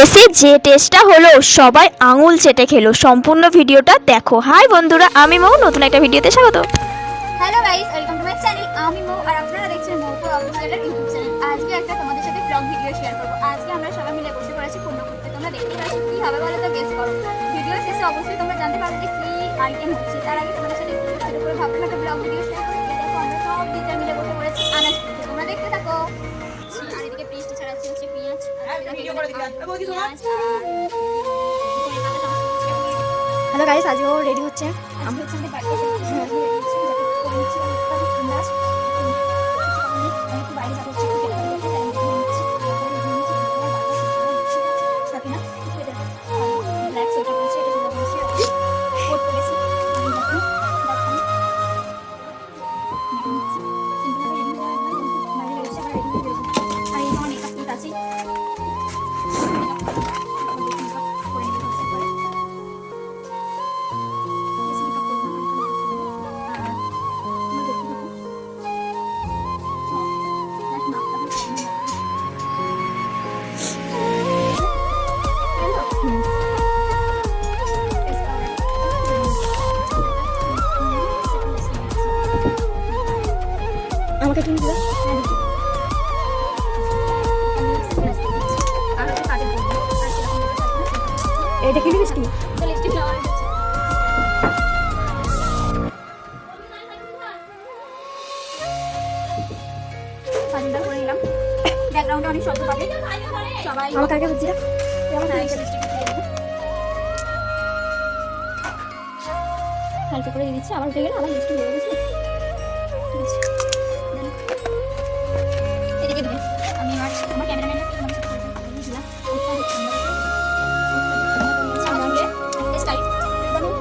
এসে যে টেস্টটা হলো সবাই আঙুল চেটে খেলো। সম্পূর্ণ ভিডিওটা দেখো। হাই বন্ধুরা, আমি মৌ, নতুন একটা ভিডিওতে স্বাগত। Hello guys, welcome to my channel. আমি মৌ আর আপনারা দেখছেন মৌ অফিসিয়ালের ইউটিউব চ্যানেল। আজকে একটা তোমাদের সাথে ব্লগ ভিডিও শেয়ার করব। আজকে আমরা সবাই মিলে বসে পড়েছি পূর্ণ করতে। তোমরা দেখতেই পাচ্ছ কি হবে বলো তো, গেস করো। ভিডিও শেষে অবশ্যই তোমরা জানতে পারবে যে কি আইটেম হচ্ছে। তার আগে তোমাদের সাথে একটু ছোট করে ভাবলাম একটা ব্লগ ভিডিও শেয়ার করি। দেখো আমরা সব টিচার মিলে বসে পড়েছি আনাজ করতে। তোমরা দেখতে থাকো। আর এদিকে বৃষ্টি ছাড়াচ্ছে হচ্ছে পেঁয়াজ। হ্যালো গাইস, আজও রেডি হচ্ছে। আমি হচ্ছে আমাদের বাড়িতে রেডি হচ্ছে যাতে করে নিচ্ছি অনেকটা ঠান্ডা আছে। অনেক বাইরে যাবো হচ্ছে একটু বের করতে তাই আমি নিচ্ছি সাথে না ব্ল্যাক সোয়েটার পরেছি, এটা চলে পরেছি আর কোট পরেছি। আমি দেখো সিম্পলভাবে রেডি হয়ে গেলাম, বাইরে রয়েছে আবার রেডি হয়ে গেছি। আর এই আমার মেকআপ কিট আছে করে নিতে হচ্ছে পরে। আমাকে তুমি দিবে? এটা কি লিপস্টিক? ব্যাকগ্রাউন্ডে অনেক শব্দ পাবে সবাই। আমাকে আগে বুঝছি না। হালকা করে দিয়ে দিচ্ছি, আবার উঠে গেলে আবার লিপস্টিক হয়ে গেছে। ঠিক আছে, এদিকে দিবে। আমি আমার ক্যামেরাম্যানটা তোমার সাথে করে দিলাম। ওটা হচ্ছে আমরা একটা স্টাইল বানাবো।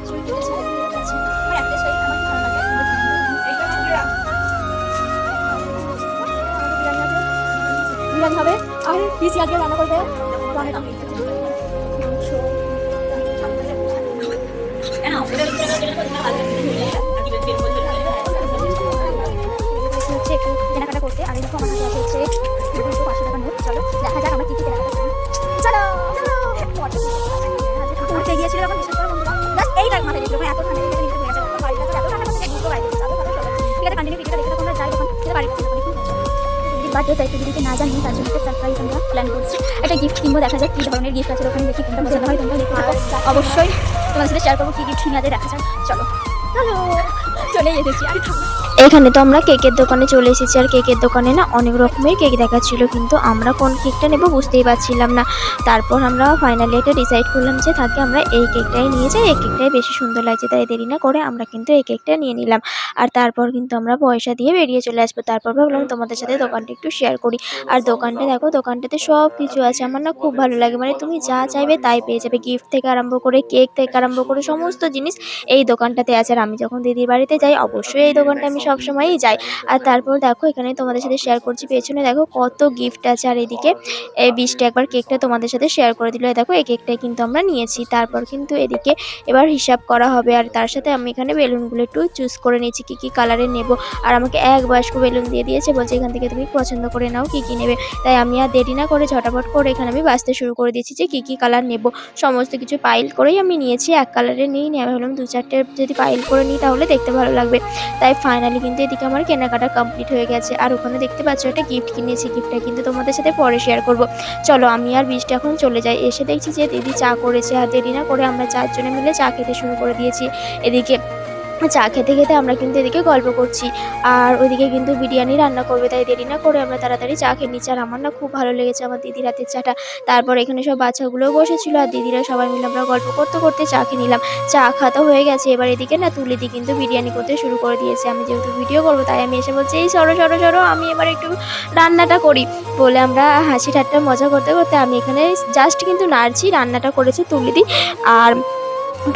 শুরু থেকে ছেড়ে দিয়ে আছে আমার একটা স্টাইল আমার ভালো লাগে। এইটা বিরিয়ানি হবে আর পিসি আজকে রান্না করবে অনেক হচ্ছে একটু কেনাকাটা করতে। আর দেখো আমার হাতে হচ্ছে 500 টাকা নোট। চলো দেখা যাক আমরা কি কি কেনাকাটা করি। চলো ঘুরতে গিয়েছিল যখন বিশেষ করে বন্ধুরা জাস্ট এই লাইক মাথায় দিয়েছিল এত ঠান্ডা লেগে নিজে হয়ে গেছে। বাড়ির কাছে এত ঠান্ডা করছে বুঝতে পারি। চলো চলো চলো ঠিক আছে, কন্টিনিউ ভিডিওটা দেখে তোমরা যাই তখন সেটা বাড়ির কাছে বার্থডে তাই দিদিকে না জানি, তার জন্য সারপ্রাইজ আমরা প্ল্যান করছি। একটা গিফট কিনবো, দেখা যাক কী ধরনের গিফট আছে ওখানে, দেখি কোনটা পছন্দ হয় তোমরা দেখতে থাকো। অবশ্যই তোমাদের সাথে শেয়ার করবো কী গিফট কিনে দেখা যাক। চলো হ্যালো, চলে এসেছি। আর এখানে তো আমরা কেকের দোকানে চলে এসেছি। আর কেকের দোকানে না অনেক রকমের কেক দেখাচ্ছিল, কিন্তু আমরা কোন কেকটা নেবো বুঝতেই পারছিলাম না। তারপর আমরা ফাইনালি এটা ডিসাইড করলাম যে থাকে আমরা এই কেকটাই নিয়ে যাই, এই কেকটাই বেশি সুন্দর লাগছে। তাই দেরি না করে আমরা কিন্তু এই কেকটা নিয়ে নিলাম। আর তারপর কিন্তু আমরা পয়সা দিয়ে বেরিয়ে চলে আসবো। তারপর ভাবলাম তোমাদের সাথে দোকানটা একটু শেয়ার করি। আর দোকানটা দেখো, দোকানটাতে সব কিছু আছে। আমার না খুব ভালো লাগে, মানে তুমি যা চাইবে তাই পেয়ে যাবে। গিফট থেকে আরম্ভ করে কেক থেকে আরম্ভ করে সমস্ত জিনিস এই দোকানটাতে আছে। আর আমি যখন দিদির বাড়িতে যাই অবশ্যই এই দোকানটা আমি সবসময়ই যাই। আর তারপর দেখো এখানে তোমাদের সাথে শেয়ার করছি, পেছনে দেখো কত গিফট আছে। আর এদিকে এই 20টা একবার কেকটা তোমাদের সাথে শেয়ার করে দিল। দেখো এই কেকটাই কিন্তু আমরা নিয়েছি। তারপর কিন্তু এদিকে এবার হিসাব করা হবে। আর তার সাথে আমি এখানে বেলুনগুলো একটু চুজ করে নিয়েছি কী কী কালারের নেব। আর আমাকে এক বাস্ক বেলুন দিয়ে দিয়েছে, বলছে এখান থেকে তুমি পছন্দ করে নাও কী কী নেবে। তাই আমি আর দেরি না করে ঝটাপট করে এখানে আমি বাছতে শুরু করে দিয়েছি যে কী কী কালার নেব। সমস্ত কিছু পাইল করেই আমি নিয়েছি, এক কালারের নিই। আমি ভাবলাম 2-4টে যদি পাইল করে নিই তাহলে দেখতে ভালো লাগবে। তাই ফাইনালি কিন্তু এদিকে আমার কেনাকাটা কমপ্লিট হয়ে গেছে। আর ওখানে দেখতে পাচ্ছ একটা গিফট কিনেছি, গিফটটা কিন্তু তোমাদের সাথে পরে শেয়ার করব। চলো আমি আর বৃষ্টি এখন চলে যাই। এসে দেখছি যে দিদি চা করেছে। আর দেরি না করে আমরা 4 জনে মিলে চা খেতে শুরু করে দিয়েছি। এদিকে চা খেতে খেতে আমরা কিন্তু এদিকে গল্প করছি। আর ওইদিকে কিন্তু বিরিয়ানি রান্না করবে, তাই দেরি না করে আমরা তাড়াতাড়ি চা খেয়ে নিচ্ছি। আর আমার না খুব ভালো লেগেছে আমার দিদির হাতের চাটা। তারপর এখানে সব বাচ্চাগুলোও বসেছিল, আর দিদিরা সবাই মিলে আমরা গল্প করতে করতে চা খেয়ে নিলাম। চা খাওয়া হয়ে গেছে। এবার এদিকে না তুলিদি কিন্তু বিরিয়ানি করতে শুরু করে দিয়েছে। আমি যেহেতু ভিডিও করবো তাই আমি এসে বলছি এই সরো সরো সরো, আমি এবার একটু রান্নাটা করি বলে আমরা হাসি ঠাট্টা মজা করতে করতে আমি এখানে জাস্ট কিন্তু নাড়ছি। রান্নাটা করেছে তুলিদি। আর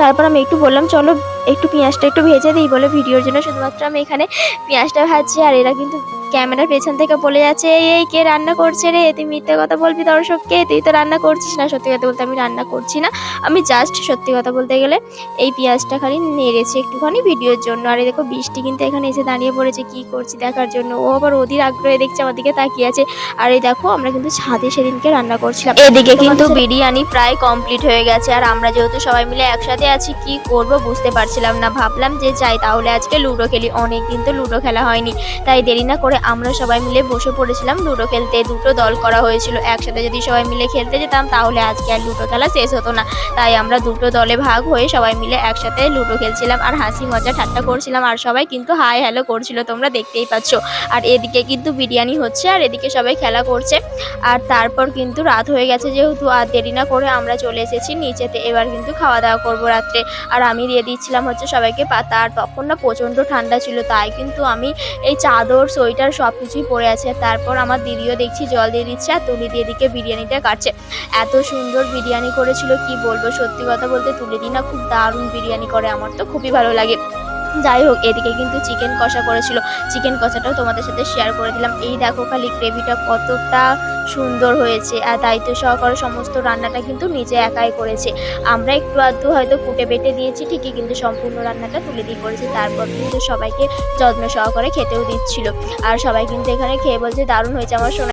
তারপর আমি একটু বললাম চলো একটু পেঁয়াজটা একটু ভেজে দিই বলে ভিডিওর জন্য শুধুমাত্র আমি এখানে পেঁয়াজটা ভাজছি। আর এরা কিন্তু ক্যামেরার পেছন থেকে বলে যাচ্ছে, এই কে রান্না করছে রে, তুই মিথ্যে কথা বলবি দর্শককে, তুই তো রান্না করছিস না। সত্যি কথা বলতে আমি রান্না করছি না, আমি জাস্ট সত্যি কথা বলতে গেলে এই পেঁয়াজটা খালি নেড়েছি একটুখানি ভিডিওর জন্য। আর এই দেখো বৃষ্টি কিন্তু এখানে এসে দাঁড়িয়ে পড়েছে কি করছি দেখার জন্য। ও আবার অধীর আগ্রহে দেখছে, আমার দিকে তাকিয়ে আছে। আর এই দেখো আমরা কিন্তু ছাদে সেদিনকে রান্না করছিলাম। এদিকে কিন্তু বিরিয়ানি প্রায় কমপ্লিট হয়ে গেছে। আর আমরা যেহেতু সবাই মিলে একসাথে আছি, কি করব বুঝতে পারছিলাম না। ভাবলাম যে যাই তাহলে আজকে লুডো খেলি, অনেক দিন তো লুডো খেলা হয়নি। তাই দেরি না করে আমরা সবাই মিলে বসে পড়েছিলাম লুডো খেলতে। দুটো দল করা হয়েছিল, একসাথে যদি সবাই মিলে খেলতে যেতাম তাহলে আজকে আর লুডো খেলা শেষ হতো না। তাই আমরা দুটো দলে ভাগ হয়ে সবাই মিলে একসাথে লুডো খেলছিলাম আর হাসি মজা ঠাট্টা করছিলাম। আর সবাই কিন্তু হাই হ্যালো করছিল, তোমরা দেখতেই পাচ্ছ। আর এদিকে কিন্তু বিরিয়ানি হচ্ছে আর এদিকে সবাই খেলা করছে। আর তারপর কিন্তু রাত হয়ে গেছে যেহেতু, আর দেরি না করে আমরা চলে এসেছি নিচেতে। এবার কিন্তু খাওয়া দাওয়া করবো রাত্রে। আর আমি দিয়ে দিচ্ছিলাম হচ্ছে সবাইকে পাতা। আর তখন না প্রচণ্ড ঠান্ডা ছিল, তাই কিন্তু আমি এই চাদর সোয়েটার সব কিছুই পরে আছে। তারপর আমার দিদিও দেখছি জল দিয়ে দিচ্ছে আর তুলি দিয়ে দিকে বিরিয়ানিটা কাটছে। এত সুন্দর বিরিয়ানি করেছিল কি বলবো, সত্যি কথা বলতে তুলিদি না খুব দারুণ বিরিয়ানি করে, আমার তো খুবই ভালো লাগে। যাই হোক, এদিকে কিন্তু চিকেন কষা করেছিল, চিকেন কষাটাও তোমাদের সাথে শেয়ার করে দিলাম। এই দেখো খালি গ্রেভিটা কতটা সুন্দর হয়েছে। আর দায়িত্ব সহকারে সমস্ত রান্নাটা কিন্তু নিজে একাই করেছে। আমরা একটু আধটু হয়তো কুটে বেটে দিয়েছি ঠিকই, কিন্তু সম্পূর্ণ রান্নাটা তুলে দিয়ে করেছে। তারপর কিন্তু সবাইকে যত্ন সহকারে খেতেও দিচ্ছিল। আর সবাই কিন্তু এখানে খেয়ে বলছে দারুণ হয়েছে আমার সোনা।